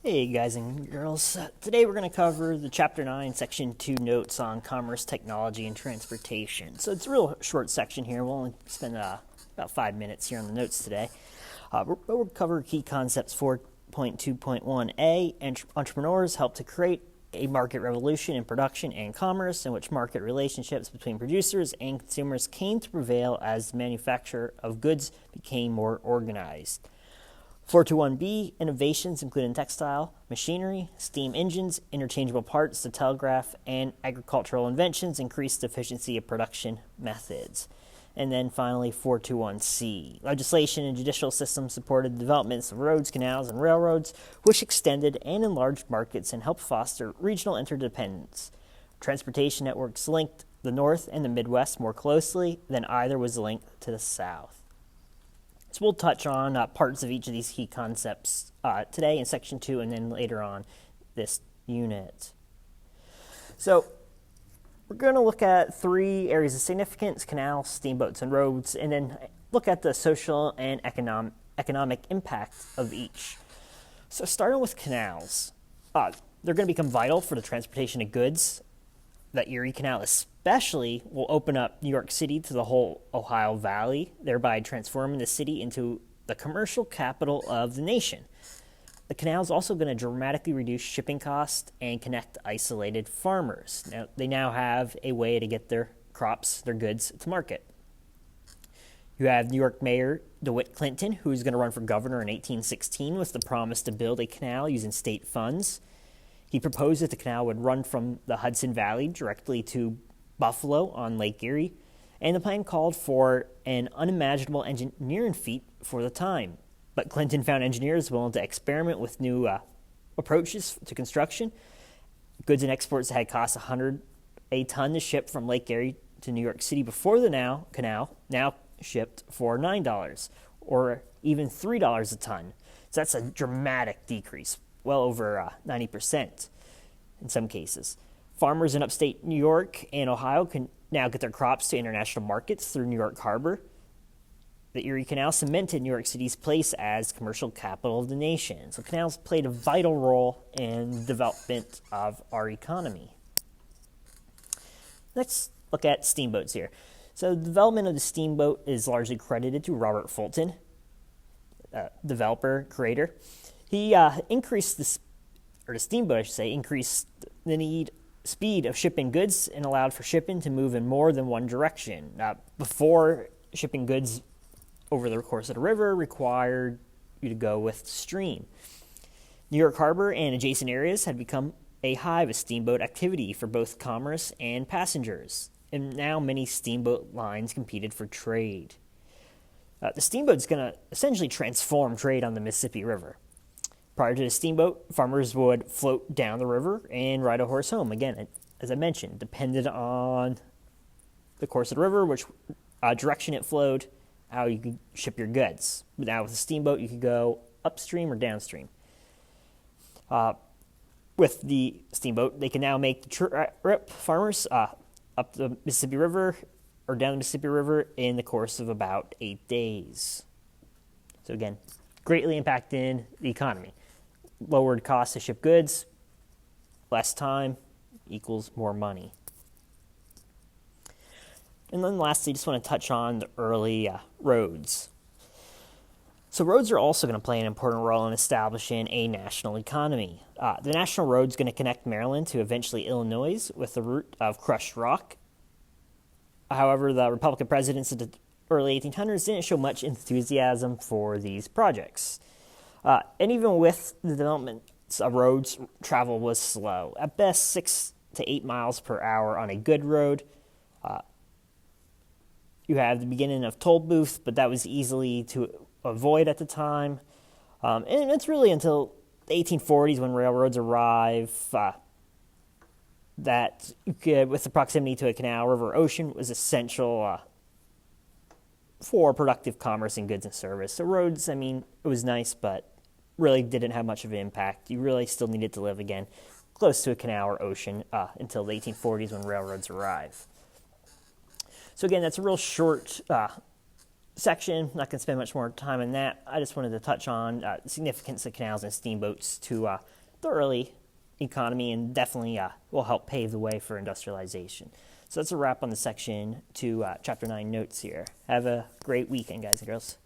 Hey guys and girls, today we're going to cover the Chapter 9, Section 2 notes on commerce, technology, and transportation. So it's a real short section here. We'll only spend about 5 minutes here on the notes today. We'll cover key concepts 4.2.1a, and entrepreneurs help to create a market revolution in production and commerce in which market relationships between producers and consumers came to prevail as the manufacture of goods became more organized. 421b, innovations including textile, machinery, steam engines, interchangeable parts, the telegraph, and agricultural inventions increased efficiency of production methods. And then finally, 421c, legislation and judicial systems supported the developments of roads, canals, and railroads, which extended and enlarged markets and helped foster regional interdependence. Transportation networks linked the North and the Midwest more closely than either was linked to the South. So we'll touch on parts of each of these key concepts today in Section 2 and then later on this unit. So we're going to look at 3 areas of significance: canals, steamboats, and roads, and then look at the social and economic impact of each. So starting with canals, they're going to become vital for the transportation of goods. The Erie Canal especially will open up New York City to the whole Ohio Valley, thereby transforming the city into the commercial capital of the nation. The canal is also going to dramatically reduce shipping costs and connect isolated farmers. Now, they now have a way to get their crops, their goods, to market. You have New York Mayor DeWitt Clinton, who's going to run for governor in 1816 with the promise to build a canal using state funds. He proposed that the canal would run from the Hudson Valley directly to Buffalo on Lake Erie, and the plan called for an unimaginable engineering feat for the time. But Clinton found engineers willing to experiment with new approaches to construction. Goods and exports that had cost $100 a ton to ship from Lake Erie to New York City before the canal now shipped for $9 or even $3 a ton. So that's a dramatic decrease, well over 90% in some cases. Farmers in upstate New York and Ohio can now get their crops to international markets through New York Harbor. The Erie Canal cemented New York City's place as commercial capital of the nation. So canals played a vital role in the development of our economy. Let's look at steamboats here. So the development of the steamboat is largely credited to Robert Fulton, developer, creator. He increased the steamboat, I should say, increased the speed of shipping goods and allowed for shipping to move in more than one direction. Before, shipping goods over the course of the river required you to go with stream. New York Harbor and adjacent areas had become a hive of steamboat activity for both commerce and passengers, and now many steamboat lines competed for trade. The steamboat is going to essentially transform trade on the Mississippi River. Prior to the steamboat, farmers would float down the river and ride a horse home. Again, as I mentioned, depended on the course of the river, which direction it flowed, how you could ship your goods. But now with a steamboat, you could go upstream or downstream. With the steamboat, they can now make the trip, farmers, up the Mississippi River or down the Mississippi River in the course of about 8 days. So again, greatly impacting the economy. Lowered costs to ship goods, less time equals more money. And then lastly, just want to touch on the early roads. So roads are also going to play an important role in establishing a national economy. The national road is going to connect Maryland to eventually Illinois with the route of crushed rock. However, the Republican presidents of the early 1800s didn't show much enthusiasm for these projects. And even with the development of roads, travel was slow. At best, 6 to 8 miles per hour on a good road. You have the beginning of toll booths, but that was easily to avoid at the time. And it's really until the 1840s when railroads arrive that you could, with the proximity to a canal, river, ocean, was essential for productive commerce and goods and service. So roads, I mean, it was nice, but really didn't have much of an impact. You really still needed to live again close to a canal or ocean until the 1840s when railroads arrive. So again, that's a real short section. I'm not going to spend much more time on that. I just wanted to touch on the significance of canals and steamboats to the early economy, and definitely will help pave the way for industrialization. So that's a wrap on the section 2, Chapter 9 notes here. Have a great weekend, guys and girls.